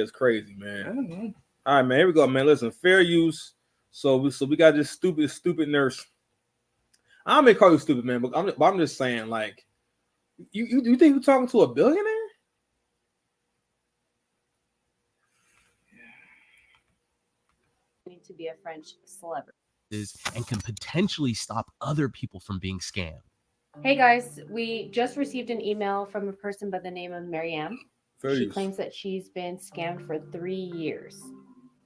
It's crazy, man. All right, man. Here we go, man. Listen, fair use. So we got this stupid nurse. I'm gonna call you stupid, man, but I'm just saying, like, you think you're talking to a billionaire? To be a French celebrity and can potentially stop other people from being scammed. Hey guys, we just received an email from a person by the name of Maryann. She claims that she's been scammed for 3 years.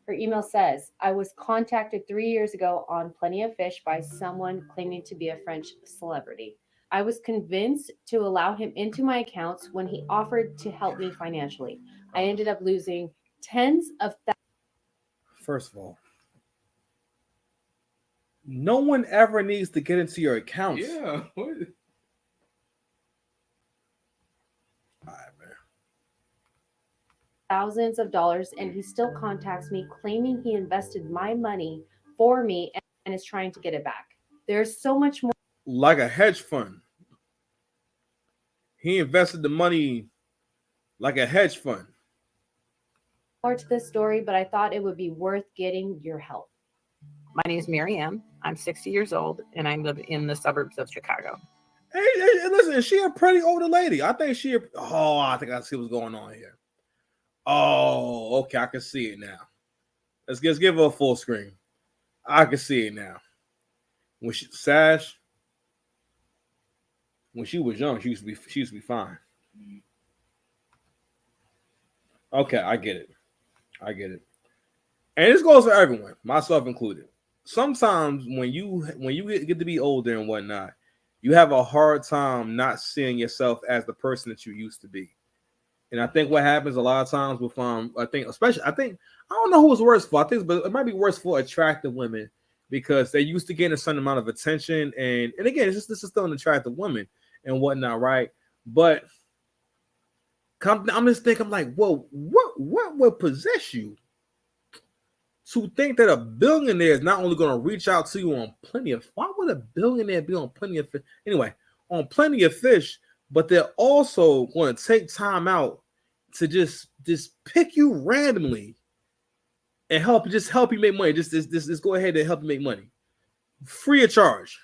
Her email says, I was contacted 3 years ago on Plenty of Fish by someone claiming to be a French celebrity. I was convinced to allow him into my accounts when he offered to help me financially. I ended up losing tens of thousands. First of all, no one ever needs to get into your accounts. Yeah. What? All right, man. Thousands of dollars, and he still contacts me claiming he invested my money for me and is trying to get it back. There's so much more. Like a hedge fund. He invested the money like a hedge fund. More to this story, but I thought it would be worth getting your help. My name is Maryann. I'm 60 years old, and I live in the suburbs of Chicago. Hey, listen, is she a pretty older lady? I think I think I see what's going on here. Oh, okay, I can see it now. Let's give her a full screen. I can see it now. When she was young, she used to be fine. Okay, I get it. And this goes for everyone, myself included. Sometimes when you get to be older and whatnot, you have a hard time not seeing yourself as the person that you used to be. And I think what happens a lot of times with I don't know who it's worse for. But it might be worse for attractive women because they used to get a certain amount of attention, and again, this is still an attractive woman and whatnot, right? But I'm just thinking, like, whoa, what would possess you to think that a billionaire is not only going to reach out to you on Plenty of... Why would a billionaire be on Plenty of Fish? Anyway, on Plenty of Fish, but they're also going to take time out to just pick you randomly and help you make money. Just go ahead and help you make money. Free of charge.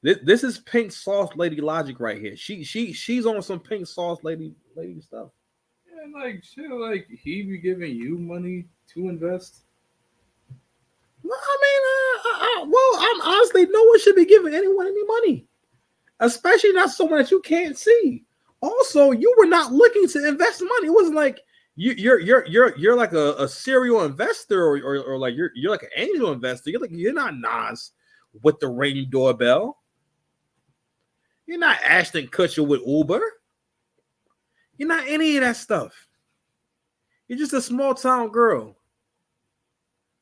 This is pink sauce lady logic right here. She's on some pink sauce lady stuff. And like shit, like he be giving you money to invest. Well, I mean, I'm honestly, no one should be giving anyone any money, especially not someone that you can't see. Also, you were not looking to invest money. It wasn't like you're like a serial investor or like you're like an angel investor. You're not Nas with the Ring doorbell. You're not Ashton Kutcher with Uber. You're not any of that stuff. You're just a small town girl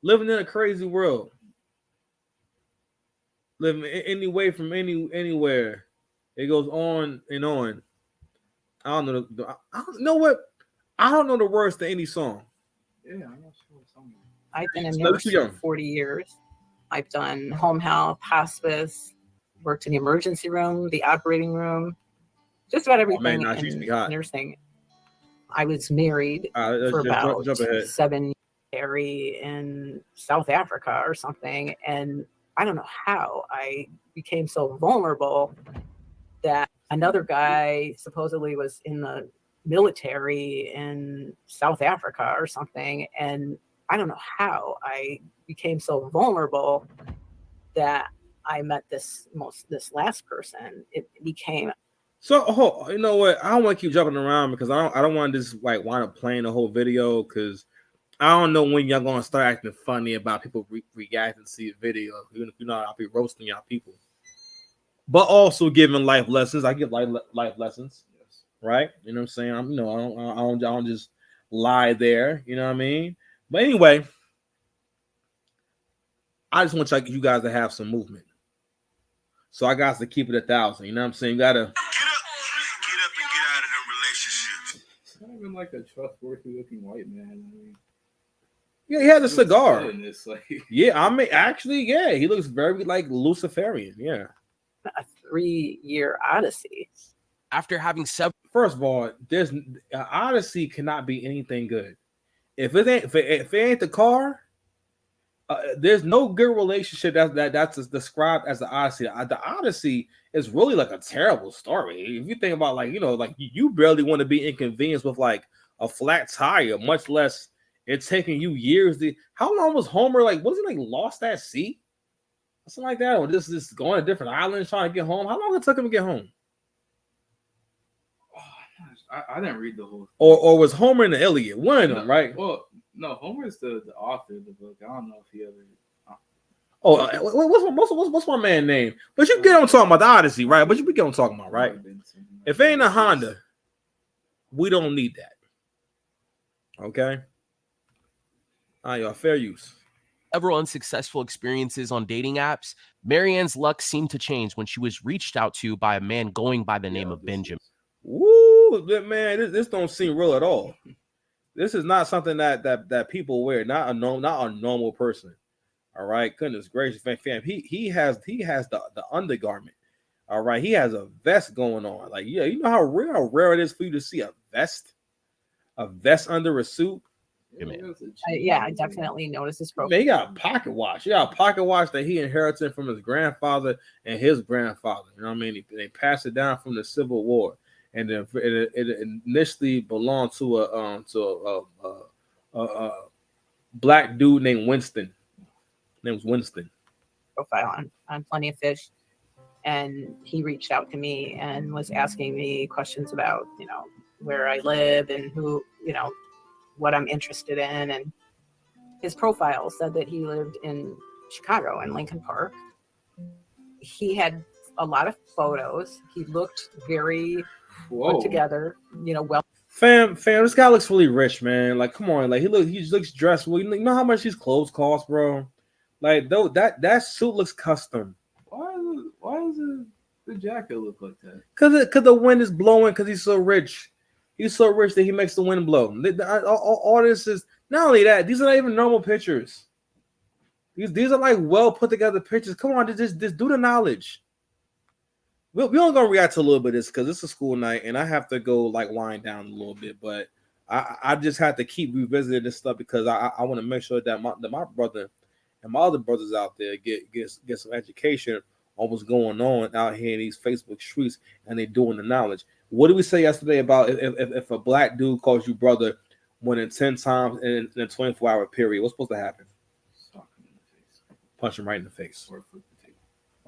living in a crazy world. Living anyway from anywhere. It goes on and on. I don't know what. I don't know the words to any song. Yeah, I'm not sure what song. I've been a nurse for 40 years. I've done home health, hospice, worked in the emergency room, the operating room, just about everything in nursing. I was married for about 7 years in South Africa or something, and I don't know how I became so vulnerable that another guy supposedly was in the military in South Africa or something, and I don't know how I became so vulnerable that I met this last person. It became so. You know what? I don't want to keep jumping around because I don't want to just like wind up playing the whole video because I don't know when y'all gonna start acting funny about people reacting to see a video. You know, I'll be roasting y'all people, but also giving life lessons. I give life lessons, yes. Right? You know what I'm saying? I don't just lie there. You know what I mean? But anyway, I just want you guys to have some movement. So I got to keep it 1,000. You know what I'm saying? You gotta get up and get out of them relationships. It's not even like a trustworthy looking white man. I mean, yeah, he has a cigar. This, like... Yeah, I mean, actually, yeah, he looks very like Luciferian. Yeah, a 3-year odyssey. After having several First of all, there's Odyssey cannot be anything good. If it ain't the car, there's no good relationship that's described as the Odyssey. The Odyssey is really like a terrible story. If you think about like you barely want to be inconvenienced with like a flat tire, much less it's taking you years. How long was Homer like? Was he like lost at sea? Something like that, or just going to different islands trying to get home. How long it took him to get home? Oh, I didn't read the whole thing. Or was Homer and the Iliad? One of them, right? Well, no, Homer is the author of the book. I don't know if he ever. What's my man name? But you get on talking about the Odyssey, right? But you get on talking about, right? If it ain't a Honda, we don't need that. Okay. All right, y'all. Fair use. Several unsuccessful experiences on dating apps, Maryann's luck seemed to change when she was reached out to by a man going by the name of Benjamin. Woo, man, this don't seem real at all. This is not something that people wear. Not a normal person. All right, goodness gracious, fam. He has the undergarment. All right, he has a vest going on. Like, yeah, you know how rare it is for you to see a vest under a suit. Yeah, I definitely noticed this profile. Man, he got a pocket watch. He got a pocket watch that he inherited from his grandfather and his grandfather. You know what I mean? They passed it down from the Civil War, and then it initially belonged to a black dude named Winston. His name was Winston. Profile on Plenty of Fish, and he reached out to me and was asking me questions about where I live and who what I'm interested in, and his profile said that he lived in Chicago in Lincoln Park. He had a lot of photos. He looked very put together, well. Fam, this guy looks really rich, man. Like, come on, like he looks dressed well. You know how much these clothes cost, bro? Like, though that suit looks custom. Why does the jacket look like that? Cause the wind is blowing. Cause he's so rich. He's so rich that he makes the wind blow. All this is not only that. These are not even normal pictures. These are like well put together pictures. Come on, just do the knowledge. We only gonna react to a little bit of this because it's a school night and I have to go like wind down a little bit. But I just have to keep revisiting this stuff because I want to make sure that my brother and my other brothers out there get some education on what's going on out here in these Facebook streets and they're doing the knowledge. What did we say yesterday about if a black dude calls you brother more than 10 times in a 24-hour period? What's supposed to happen? Punch him right in the face. Or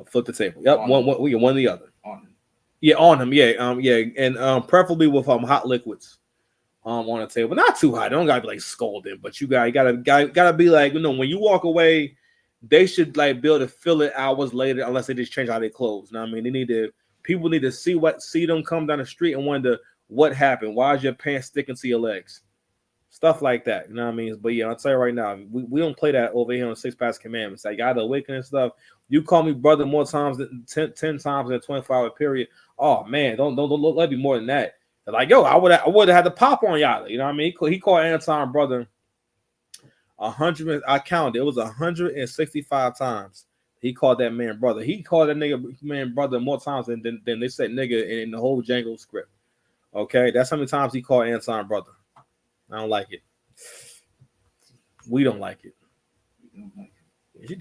flip the table. Yep, one or the other. On him. Yeah, on him. Yeah, and preferably with hot liquids on the table. Not too hot. They don't gotta be like scalding, but you gotta be like, when you walk away, they should like be able to feel it hours later, unless they just change how they clothes. You know what I mean? People need to see them come down the street and wonder what happened. Why is your pants sticking to your legs? Stuff like that. You know what I mean? But yeah, I'll tell you right now, we don't play that over here on Six Past Commandments. Like, y'all the awakening stuff. You call me brother more times than 10 times in a 24-hour period. Oh man, don't let me more than that. They're like, yo, I would have had to pop on y'all. You know what I mean? He called Anton brother 100. I counted. It was 165 times. He called that man brother. He called that nigga man brother more times than they said nigga in the whole Django script. Okay, that's how many times he called Anton brother. I don't like it. We don't like it.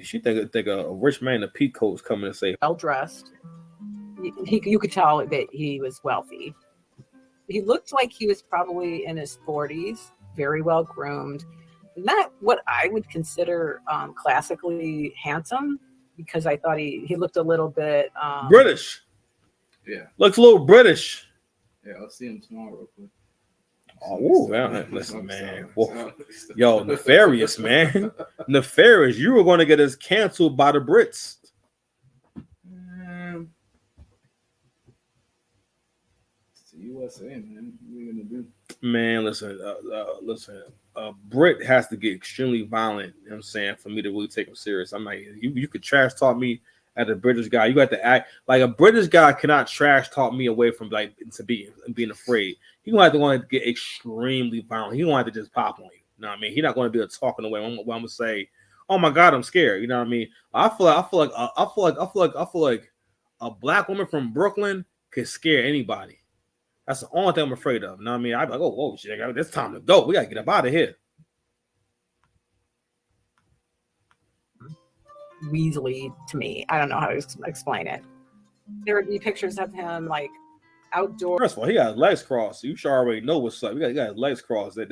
She think a rich man in a peacoat is coming to say well dressed. You could tell that he was wealthy. He looked like he was probably in his 40s, very well groomed. Not what I would consider classically handsome, because I thought he looked a little bit British. Yeah, looks a little British. Yeah, I'll see him tomorrow real quick. Oh, man. Listen, man. Whoa. Yo, nefarious, man. Nefarious. You were going to get us canceled by the Brits. It's the USA, man. What are you going to do? Man, listen. Brit has to get extremely violent, you know what I'm saying, for me to really take him serious. I'm like, you could trash talk me as a British guy. You got to act like a British guy cannot trash talk me away from like to being afraid. He gonna have to get extremely violent. He gonna have to just pop on you. You know what I mean? He's not gonna be a talking away. I'm gonna say, "Oh my God, I'm scared." You know what I mean? I feel like a black woman from Brooklyn could scare anybody. That's the only thing I'm afraid of. You know what I mean? I'm like, oh shit, it's time to go. We gotta get up out of here. Weaselly to me. I don't know how to explain it. There would be pictures of him like outdoors. First of all, he got his legs crossed. So you should already know what's up. He got his legs crossed. He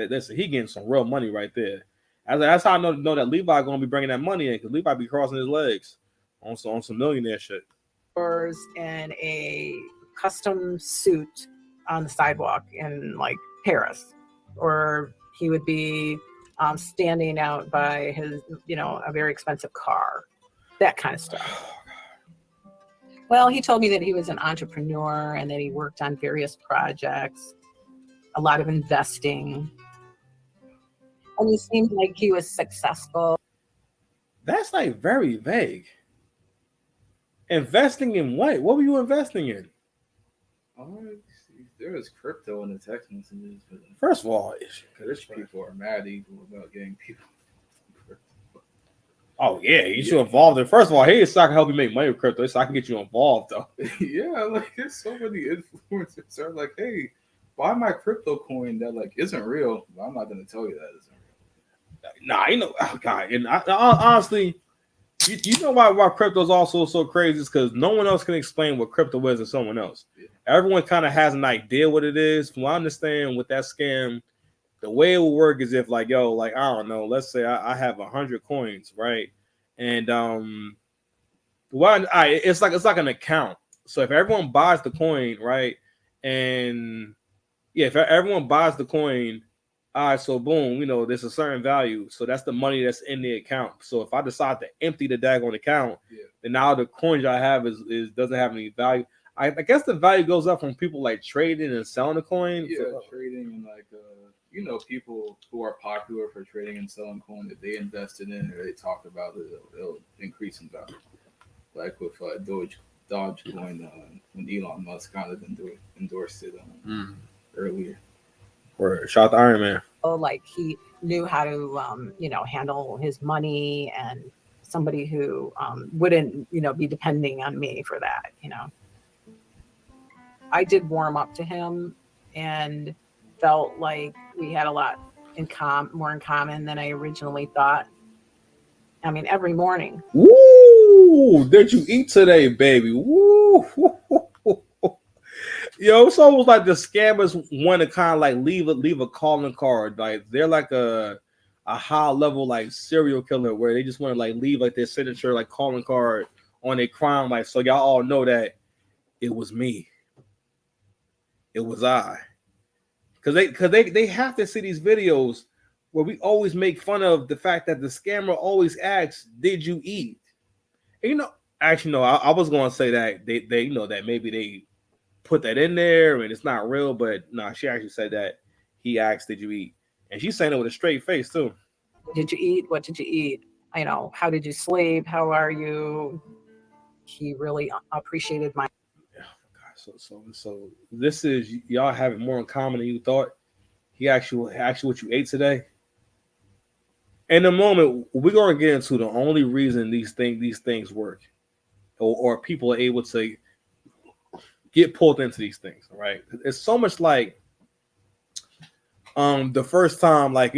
getting some real money right there. That's how I know that Levi gonna be bringing that money in, because Levi be crossing his legs on some millionaire shit. In a custom suit on the sidewalk in like Paris, or he would be standing out by his, a very expensive car, that kind of stuff. Well, he told me that he was an entrepreneur and that he worked on various projects, a lot of investing, and he seemed like he was successful. That's like very vague. Investing in what? What were you investing in? There was crypto in the text messages. First of all, rich people are mad evil about getting people. Oh yeah, you should involve it. First of all, hey, so I can help you make money with crypto, so I can get you involved though. Yeah, like there's so many influencers are like, hey, buy my crypto coin that like isn't real. But I'm not gonna tell you that isn't real. Nah, oh God, and I honestly. You know why crypto is also so crazy? Is because no one else can explain what crypto is to someone else. Yeah. Everyone kind of has an idea what it is. From what I understand with that scam, the way it will work is if I don't know, let's say I have 100 coins, right? And it's like an account. So if everyone buys the coin, right, and yeah, if everyone buys the coin. All right, so boom, there's a certain value. So that's the money that's in the account. So if I decide to empty the daggone account, then now the coins I have is doesn't have any value. I guess the value goes up from people like trading and selling the coin. Yeah, trading and like people who are popular for trading and selling coin that they invested in or they talk about it, it'll increase in value. Like with Dogecoin, when Elon Musk kind of endorsed it earlier. Or shout out to Iron Man. Like he knew how to, handle his money, and somebody who wouldn't, be depending on me for that. I did warm up to him and felt like we had a lot more in common than I originally thought. I mean, every morning. Woo! Did you eat today, baby? Woo! Yo, it's almost like the scammers want to kind of like leave a calling card. Like they're like a high level like serial killer where they just want to like leave like their signature like calling card on a crime, like so y'all all know that it was me. It was I. Because they have to see these videos where we always make fun of the fact that the scammer always asks, "Did you eat?" And actually no, I was going to say that they that maybe they put that in there and it's not real, but no, she actually said that he asked, "Did you eat?" And she's saying it with a straight face too. Did you eat? What did you eat? How did you sleep? How are you? He really appreciated my. Yeah, God. So this is y'all having more in common than you thought. He actually what you ate today. In a moment, we're gonna get into the only reason these things work, or people are able to get pulled into these things, right? It's so much like the first time, like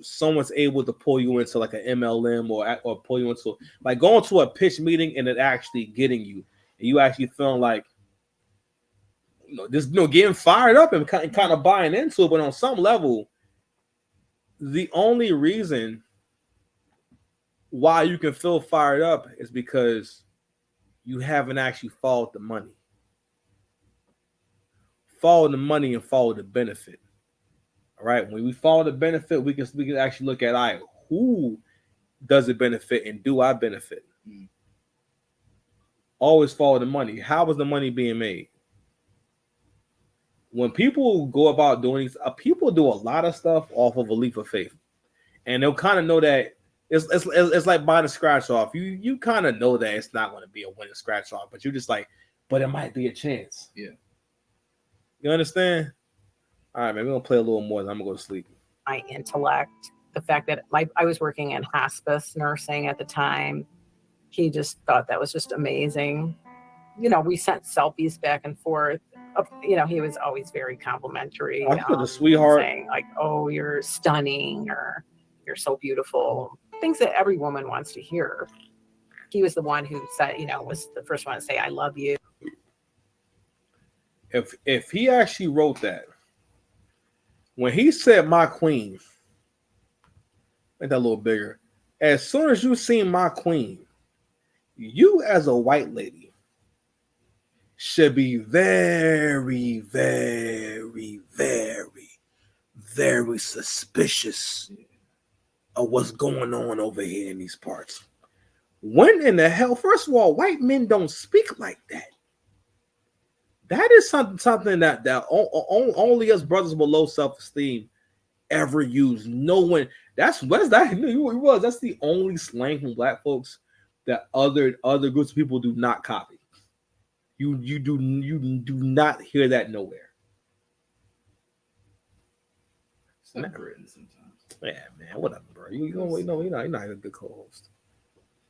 someone's able to pull you into like an MLM or pull you into like going to a pitch meeting and it actually getting you, and you actually feeling like just getting fired up and kind of buying into it. But on some level, the only reason why you can feel fired up is because you haven't actually followed the money. Follow the money and follow the benefit. All right. When we follow the benefit, we can actually look at who does it benefit and do I benefit? Always follow the money. How is the money being made? When people go about doing these, people do a lot of stuff off of a leap of faith, and they'll kind of know that it's like buying a scratch off. You kind of know that it's not going to be a winning scratch off, but you're just like, but it might be a chance. Yeah. You understand? All right, man, we're going to play a little more, then I'm going to go to sleep. My intellect, the fact that I was working in hospice nursing at the time, he just thought that was just amazing. We sent selfies back and forth he was always very complimentary. The sweetheart, saying like, "Oh, you're stunning," or "You're so beautiful." Things that every woman wants to hear. He was the one who said, was the first one to say, "I love you." If he actually wrote that, when he said "my queen," make that a little bigger. As soon as you seen "my queen," you as a white lady should be very, very, very, very suspicious of what's going on over here in these parts. When in the hell? First of all, white men don't speak like that. That is something that only us brothers with low self-esteem ever use. No one. That's that. That's the only slang from black folks that other groups of people do not copy. You do not hear that nowhere. It's not written sometimes. Yeah, man, whatever, bro. You're not a good co-host.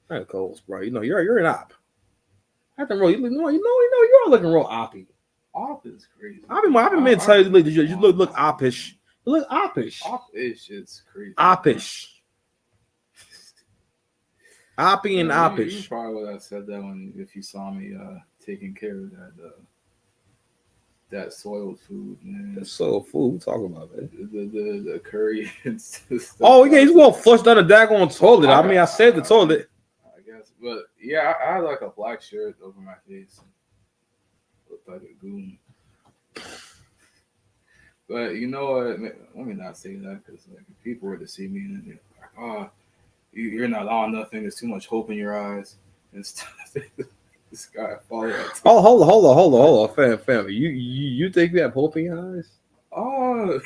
Not a co-host, bro. You're an op. You're looking real oppy. Op is crazy. I've been meant to tell you, you look oppish. You look oppish. Oppish is crazy. Oppish. Oppy and oppish. You probably would have said that if you saw me taking care of that soiled food, man. That soiled food? What talking about, man? The curry and stuff. Oh yeah, he's gonna flush down the daggone toilet. I said the toilet. I guess, but yeah, I had like a black shirt over my face. Looked like a goon. But you know what? Let me not say that, because like if people were to see me and they're like, "Oh, you're not on nothing. There's too much hope in your eyes." And stuff. This guy followed that. Oh, hold on, fam. You think you have hope in your eyes? Oh,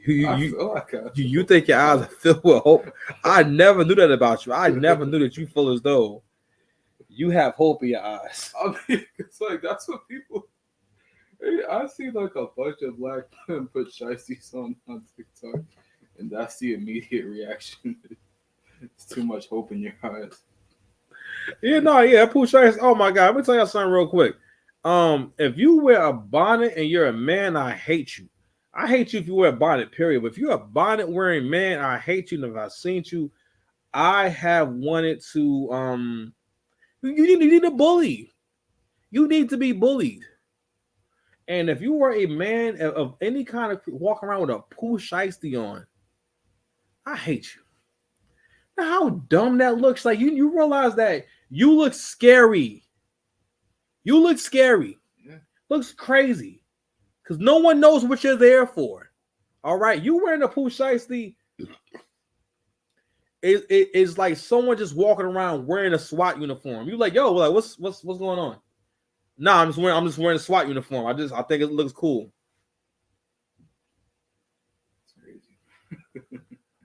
you think your eyes are filled with hope? I never knew that about you. I never knew that you feel as though you have hope in your eyes. I mean, it's like that's what people. I see like a bunch of black men put shiesties on TikTok, and that's the immediate reaction. It's too much hope in your eyes. Pooh shiesty. Oh my god, let me tell you something real quick. If you wear a bonnet and you're a man, I hate you. I hate you if you wear a bonnet, period. But if you're a bonnet wearing man, I hate you. And if I've seen you, I have wanted to you need to bully. You need to be bullied. And if you were a man of any kind of walking around with a Pooh shiesty on, I hate you. Now, how dumb that looks. Like you realize that you look scary. You look scary. Yeah. Looks crazy. Because no one knows what you're there for. All right. You wearing a Pooh shiesty. It's like someone just walking around wearing a SWAT uniform. You're like, yo, like what's going on? Nah, I'm just wearing a SWAT uniform. I think it looks cool. It's crazy.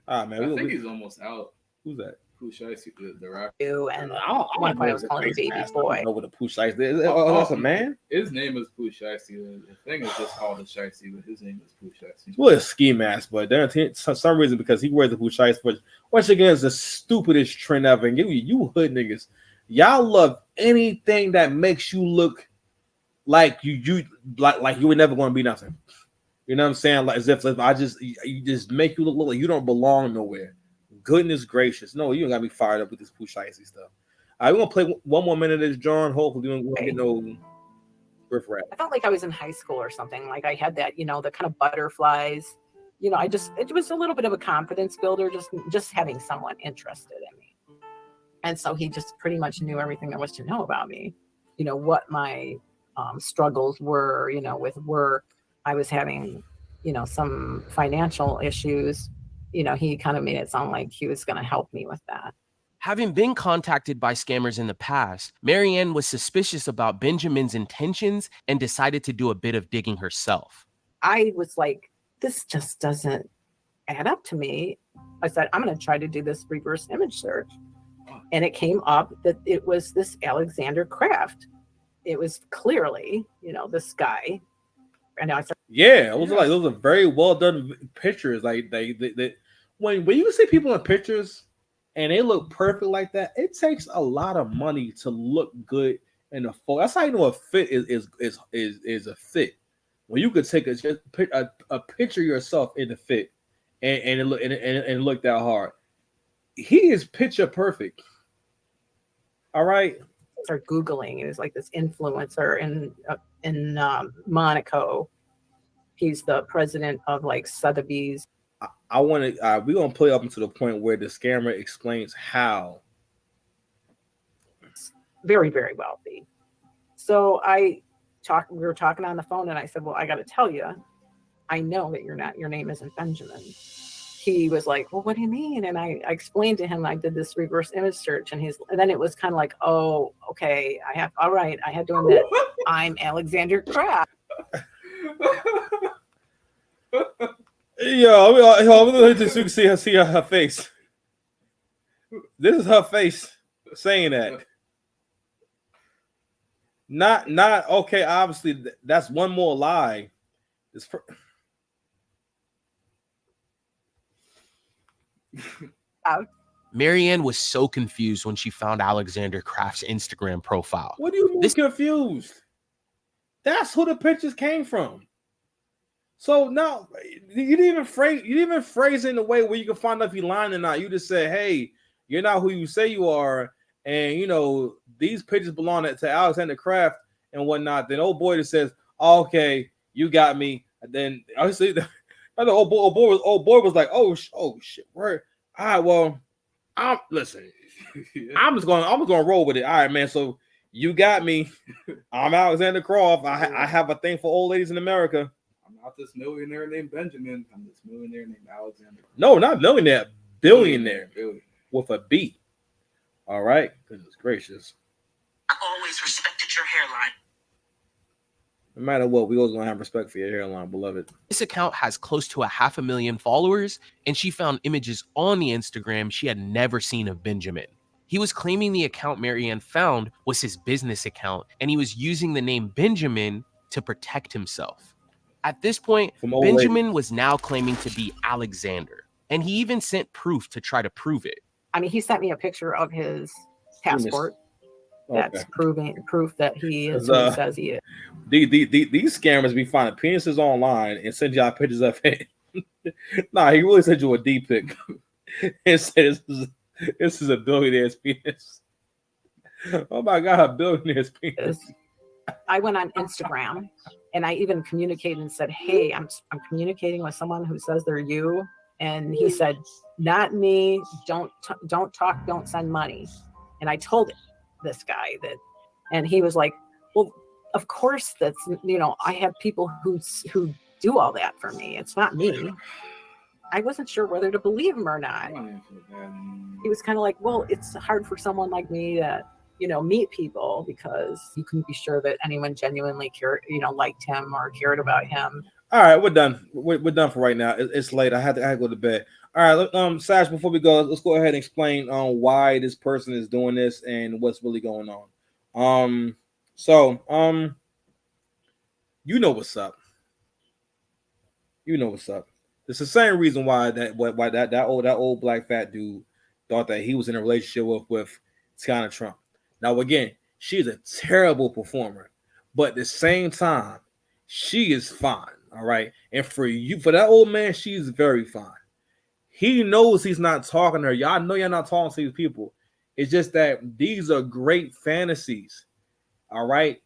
All right, man. I think he's almost out. Who's that? Pooh shiesty, the rapper. And one point I was calling him baby boy. I know what a Pooh shiesty is. Oh, that's a man? His name is Pooh shiesty. The thing is just called a shiesty, but his name is Pooh shiesty. Well, it's ski mask, but there for some reason because he wears the Pooh shiesty. But once again, it's the stupidest trend ever. And you hood niggas, y'all love anything that makes you look like you were never going to be nothing. You know what I'm saying? Like as if you just make you look like you don't belong nowhere. Goodness gracious. No, you don't gotta be fired up with this Pooh shiesty stuff. All right, we're gonna play one more minute of this, John. Hopefully we won't get no riff rap. I felt like I was in high school or something. Like I had that, the kind of butterflies. It was a little bit of a confidence builder, just having someone interested in me. And so he just pretty much knew everything there was to know about me. What my struggles were, with work. I was having, some financial issues. He kind of made it sound like he was going to help me with that. Having been contacted by scammers in the past, Maryann was suspicious about Benjamin's intentions and decided to do a bit of digging herself. I was like, this just doesn't add up to me. I said, I'm going to try to do this reverse image search. And it came up that it was this Alexander Kraft. It was clearly, this guy. And I said, yeah, it was like those are very well done pictures. Like they when you see people in pictures and they look perfect like that, it takes a lot of money to look good in a photo. That's how you know a fit is a fit. when you could take a picture of yourself in the fit and it look that hard. He is picture perfect. All right. Start Googling. It was like this influencer in Monaco. He's the president of like Sotheby's. I want to. We're gonna play up until the point where the scammer explains how. Very, very wealthy. So we were talking on the phone, and I said, "Well, I got to tell you, I know that your name isn't Benjamin." He was like, "Well, what do you mean?" And I explained to him I did this reverse image search, and then it was kind of like, "Oh, okay, I had to admit I'm Alexander Kraft." Yeah, I'm gonna just see her face. This is her face saying that. Not okay. Obviously, that's one more lie. Maryann was so confused when she found Alexander Kraft's Instagram profile. What do you mean confused? That's who the pictures came from. So now you didn't even phrase it in a way where you can find out if you're lying or not. You just said, "Hey, you're not who you say you are," and you know these pictures belong to Alexander Kraft and whatnot. Then old boy just says, oh, "Okay, you got me." And then obviously the old boy was like, "Oh shit, word. All right, well, listen. I'm just gonna roll with it. All right, man. So you got me. I'm Alexander Kraft. I have a thing for old ladies in America." I'm not this millionaire named Benjamin. I'm this millionaire named Alexander. No, not millionaire. Billionaire. With a B. All right. Goodness gracious. I always respected your hairline. No matter what, we always gonna have respect for your hairline, beloved. This account has close to 500,000 followers, and she found images on the Instagram she had never seen of Benjamin. He was claiming the account Maryann found was his business account, and he was using the name Benjamin to protect himself. At this point, Benjamin was now claiming to be Alexander, and he even sent proof to try to prove it. I mean, he sent me a picture of his passport. That's proof that he is who he says he is. These scammers be finding penises online and send y'all pictures of it. Nah, he really sent you a D pic and said this is a billionaire's penis. Oh my God, a billionaire's penis. I went on Instagram and I even communicated and said, "Hey, I'm communicating with someone who says they're you," and he said, "Not me. Don't talk. Don't send money." And I told this guy that, and he was like, "Well, of course that's I have people who do all that for me. It's not me." I wasn't sure whether to believe him or not. He was kind of like, "Well, it's hard for someone like me to meet people because you couldn't be sure that anyone genuinely liked him or cared about him." All right, we're done. We're done for right now. It's late. I had to go to bed. All right, Sash, before we go, let's go ahead and explain why this person is doing this and what's really going on. You know what's up. You know what's up. It's the same reason why that old black fat dude thought that he was in a relationship with Tiana Trump. Now, again, she's a terrible performer, but at the same time, she is fine. All right. And for that old man, she's very fine. He knows he's not talking to her. Y'all know you're not talking to these people. It's just that these are great fantasies. All right.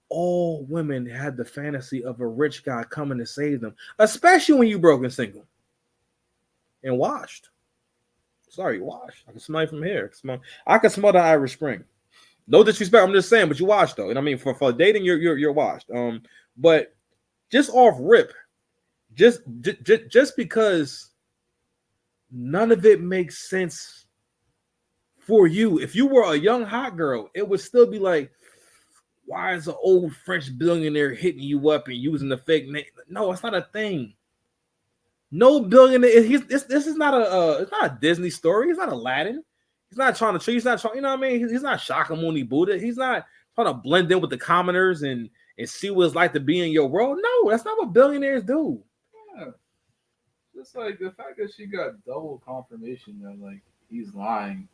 All women had the fantasy of a rich guy coming to save them, especially when you broke and single and washed. Sorry, washed. I can smell it from here. I can smell the Irish Spring. No disrespect, I'm just saying, but you washed though. And I mean, for dating, you're washed. But just off rip, just because none of it makes sense for you. If you were a young hot girl, it would still be like, why is an old French billionaire hitting you up and using the fake name? No, it's not a thing. No billionaire. This is not it's not a Disney story. It's not Aladdin. He's not trying to. He's not trying. You know what I mean? He's not Shakyamuni Buddha. He's not trying to blend in with the commoners and see what it's like to be in your world. No, that's not what billionaires do. Yeah. Just like the fact that she got double confirmation that like he's lying,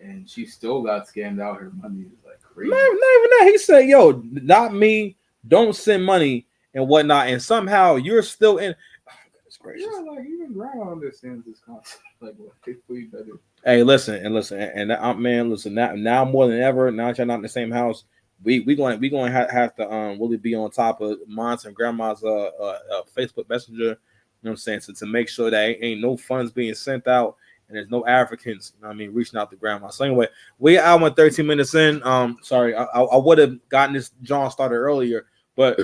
and she still got scammed out her money is like crazy. Not even that. He said, "Yo, not me. Don't send money." and whatnot, and somehow you're still in. Oh, goodness gracious. Yeah, like even grandma understands this concept. Like, what we better. Hey, listen, man, listen. Now more than ever, now that you're not in the same house, we going to have to really be on top of mom's and grandma's Facebook Messenger. You know what I'm saying? So to make sure that ain't no funds being sent out and there's no Africans, you know what I mean, reaching out to grandma. So anyway, we I went 13 minutes in. Sorry, I would have gotten this John started earlier, but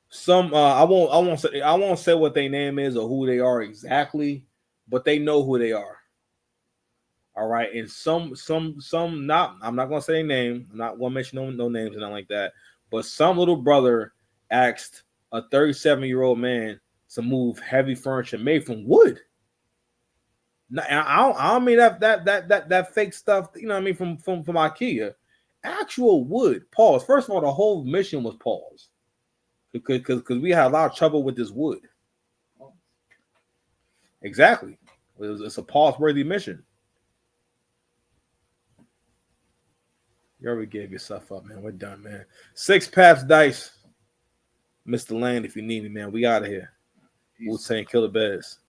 some I won't say what their name is or who they are exactly, but they know who they are. All right, and some not. I'm not gonna say their name. I'm not gonna mention no names and nothing like that. But some little brother asked a 37-year-old man to move heavy furniture made from wood. Now, I don't mean that fake stuff. You know what I mean from IKEA, actual wood. Pause. First of all, the whole mission was paused because we had a lot of trouble with this wood. Exactly, it's a pause-worthy mission. You already gave yourself up, man. We're done, man. 6 Paps Dice. Mr. Lane, if you need me, man. We out of here. Wu-Tang Killer Bears.